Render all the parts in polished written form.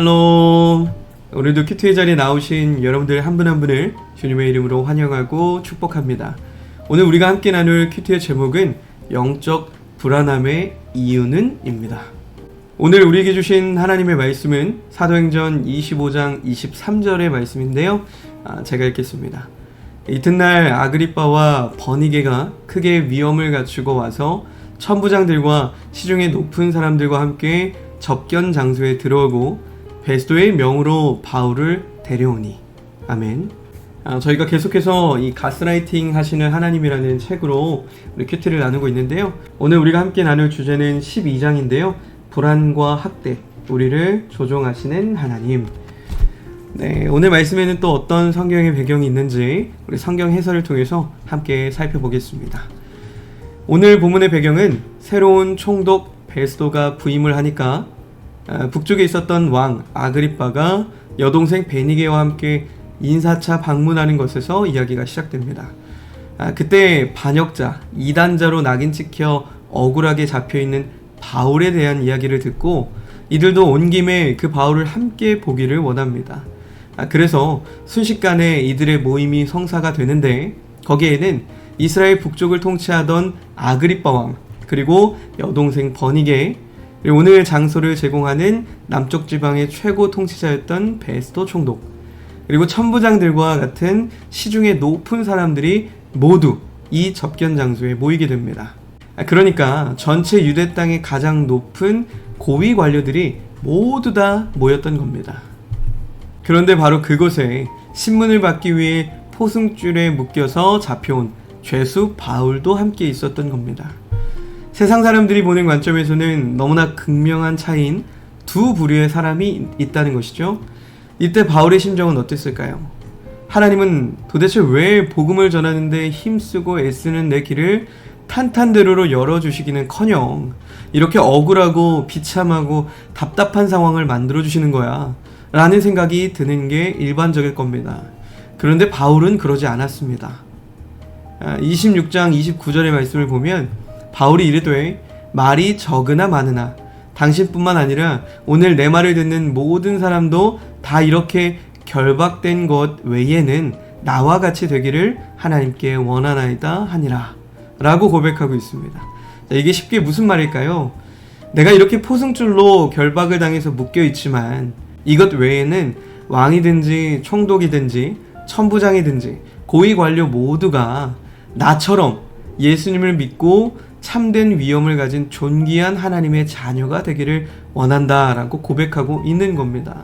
할로. 오늘도 큐티의 자리에 나오신 여러분들 한 분 한 분을 주님의 이름으로 환영하고 축복합니다. 오늘 우리가 함께 나눌 큐티의 제목은 영적 불안함의 이유는 입니다. 오늘 우리에게 주신 하나님의 말씀은 사도행전 25장 23절의 말씀인데요. 제가 읽겠습니다. 이튿날 아그리빠와 버니게가 크게 위험을 갖추고 와서 천부장들과 시중의 높은 사람들과 함께 접견 장소에 들어오고 베스도의 명으로 바울을 데려오니. 아멘. 저희가 계속해서 이 가스라이팅 하시는 하나님이라는 책으로 우리 큐티를 나누고 있는데요. 오늘 우리가 함께 나눌 주제는 12장인데요. 불안과 학대, 우리를 조종하시는 하나님. 네, 오늘 말씀에는 또 어떤 성경의 배경이 있는지 우리 성경 해설을 통해서 함께 살펴보겠습니다. 오늘 본문의 배경은 새로운 총독 베스도가 부임을 하니까 북쪽에 있었던 왕 아그리빠가 여동생 베니게와 함께 인사차 방문하는 것에서 이야기가 시작됩니다. 그때 반역자, 이단자로 낙인 찍혀 억울하게 잡혀있는 바울에 대한 이야기를 듣고 이들도 온 김에 그 바울을 함께 보기를 원합니다. 그래서 순식간에 이들의 모임이 성사가 되는데 거기에는 이스라엘 북쪽을 통치하던 아그리빠 왕, 그리고 여동생 버니게, 오늘 장소를 제공하는 남쪽 지방의 최고 통치자였던 베스도 총독, 그리고 천부장들과 같은 시중의 높은 사람들이 모두 이 접견 장소에 모이게 됩니다. 그러니까 전체 유대 땅의 가장 높은 고위 관료들이 모두 다 모였던 겁니다. 그런데 바로 그곳에 신문을 받기 위해 포승줄에 묶여서 잡혀온 죄수 바울도 함께 있었던 겁니다. 세상 사람들이 보는 관점에서는 너무나 극명한 차이인 두 부류의 사람이 있다는 것이죠. 이때 바울의 심정은 어땠을까요? 하나님은 도대체 왜 복음을 전하는데 힘쓰고 애쓰는 내 길을 탄탄대로로 열어주시기는커녕 이렇게 억울하고 비참하고 답답한 상황을 만들어주시는 거야 라는 생각이 드는 게 일반적일 겁니다. 그런데 바울은 그러지 않았습니다. 26장 29절의 말씀을 보면 바울이 이르되 말이 적으나 많으나 당신뿐만 아니라 오늘 내 말을 듣는 모든 사람도 다 이렇게 결박된 것 외에는 나와 같이 되기를 하나님께 원하나이다 하니라 라고 고백하고 있습니다. 자, 이게 쉽게 무슨 말일까요? 내가 이렇게 포승줄로 결박을 당해서 묶여 있지만 이것 외에는 왕이든지 총독이든지 천부장이든지 고위 관료 모두가 나처럼 예수님을 믿고 참된 위엄을 가진 존귀한 하나님의 자녀가 되기를 원한다라고 고백하고 있는 겁니다.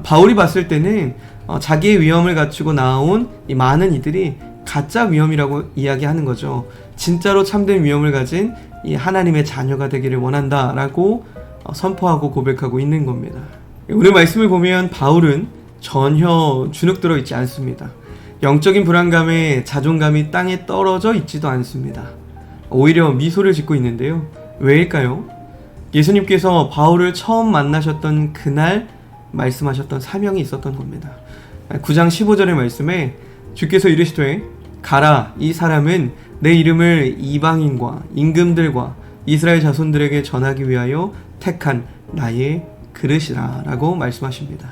바울이 봤을 때는 자기의 위엄을 갖추고 나온 이 많은 이들이 가짜 위엄이라고 이야기하는 거죠. 진짜로 참된 위엄을 가진 이 하나님의 자녀가 되기를 원한다라고 선포하고 고백하고 있는 겁니다. 오늘 말씀을 보면 바울은 전혀 주눅들어 있지 않습니다. 영적인 불안감에 자존감이 땅에 떨어져 있지도 않습니다. 오히려 미소를 짓고 있는데요. 왜일까요? 예수님께서 바울을 처음 만나셨던 그날 말씀하셨던 사명이 있었던 겁니다. 9장 15절의 말씀에 주께서 이르시되 가라, 이 사람은 내 이름을 이방인과 임금들과 이스라엘 자손들에게 전하기 위하여 택한 나의 그릇이라 라고 말씀하십니다.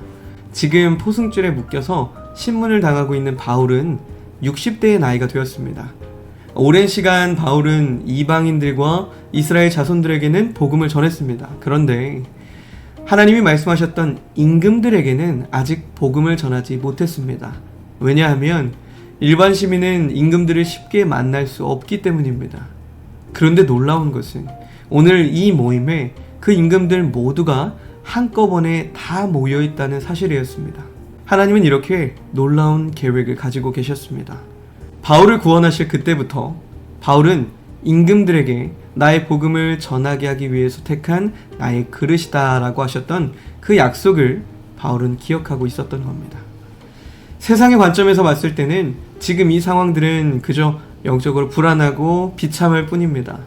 지금 포승줄에 묶여서 신문을 당하고 있는 바울은 60대의 나이가 되었습니다. 오랜 시간 바울은 이방인들과 이스라엘 자손들에게는 복음을 전했습니다. 그런데 하나님이 말씀하셨던 임금들에게는 아직 복음을 전하지 못했습니다. 왜냐하면 일반 시민은 임금들을 쉽게 만날 수 없기 때문입니다. 그런데 놀라운 것은 오늘 이 모임에 그 임금들 모두가 한꺼번에 다 모여있다는 사실이었습니다. 하나님은 이렇게 놀라운 계획을 가지고 계셨습니다. 바울을 구원하실 그때부터 바울은 임금들에게 나의 복음을 전하게 하기 위해서 택한 나의 그릇이다 라고 하셨던 그 약속을 바울은 기억하고 있었던 겁니다. 세상의 관점에서 봤을 때는 지금 이 상황들은 그저 영적으로 불안하고 비참할 뿐입니다.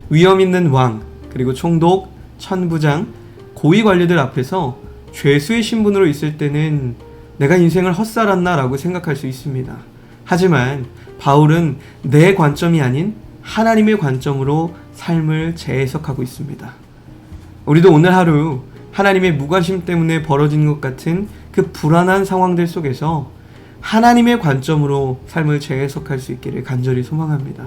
위험 있는 왕, 그리고 총독, 천부장, 고위 관료들 앞에서 죄수의 신분으로 있을 때는 내가 인생을 헛살았나 라고 생각할 수 있습니다. 하지만 바울은 내 관점이 아닌 하나님의 관점으로 삶을 재해석하고 있습니다. 우리도 오늘 하루 하나님의 무관심 때문에 벌어진 것 같은 그 불안한 상황들 속에서 하나님의 관점으로 삶을 재해석할 수 있기를 간절히 소망합니다.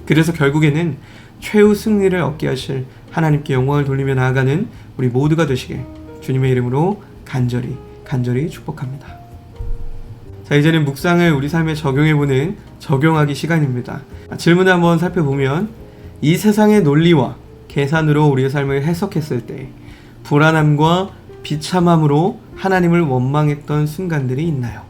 그래서 결국에는 최후 승리를 얻게 하실 하나님께 영광을 돌리며 나아가는 우리 모두가 되시길 주님의 이름으로 간절히 축복합니다. 자, 이제는 묵상을 우리 삶에 적용해보는 적용하기 시간입니다. 질문을 한번 살펴보면 이 세상의 논리와 계산으로 우리의 삶을 해석했을 때 불안함과 비참함으로 하나님을 원망했던 순간들이 있나요?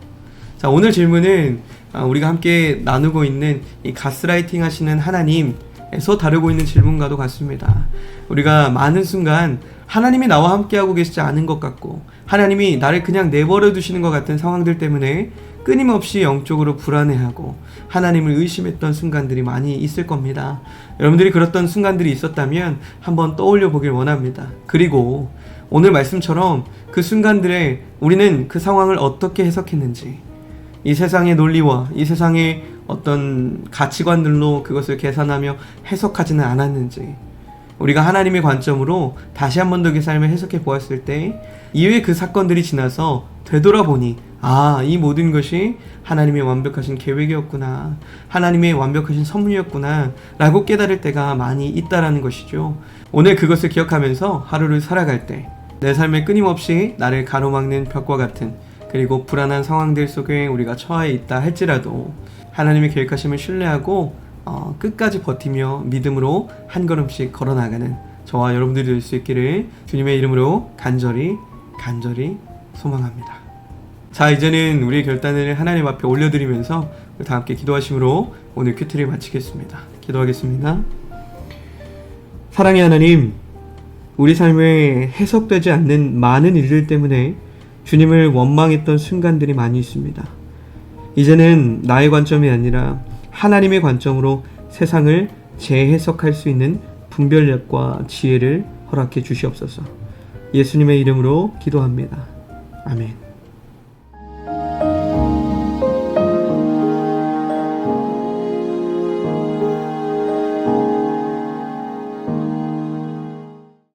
자, 오늘 질문은 우리가 함께 나누고 있는 이 가스라이팅 하시는 하나님에서 다루고 있는 질문과도 같습니다. 우리가 많은 순간 하나님이 나와 함께하고 계시지 않은 것 같고 하나님이 나를 그냥 내버려 두시는 것 같은 상황들 때문에 끊임없이 영적으로 불안해하고 하나님을 의심했던 순간들이 많이 있을 겁니다. 여러분들이 그랬던 순간들이 있었다면 한번 떠올려 보길 원합니다. 그리고 오늘 말씀처럼 그 순간들에 우리는 그 상황을 어떻게 해석했는지, 이 세상의 논리와 이 세상의 어떤 가치관들로 그것을 계산하며 해석하지는 않았는지, 우리가 하나님의 관점으로 다시 한 번 더 그 삶을 해석해 보았을 때 이후에 그 사건들이 지나서 되돌아보니 이 모든 것이 하나님의 완벽하신 계획이었구나, 하나님의 완벽하신 섭리였구나 라고 깨달을 때가 많이 있다라는 것이죠. 오늘 그것을 기억하면서 하루를 살아갈 때 내 삶에 끊임없이 나를 가로막는 벽과 같은 그리고 불안한 상황들 속에 우리가 처해 있다 할지라도 하나님의 계획하심을 신뢰하고 끝까지 버티며 믿음으로 한 걸음씩 걸어나가는 저와 여러분들이 될 수 있기를 주님의 이름으로 간절히 소망합니다. 자, 이제는 우리의 결단을 하나님 앞에 올려드리면서 다 함께 기도하심으로 오늘 큐티를 마치겠습니다. 기도하겠습니다. 사랑의 하나님, 우리 삶에 해석되지 않는 많은 일들 때문에 주님을 원망했던 순간들이 많이 있습니다. 이제는 나의 관점이 아니라 하나님의 관점으로 세상을 재해석할 수 있는 분별력과 지혜를 허락해 주시옵소서. 예수님의 이름으로 기도합니다. 아멘.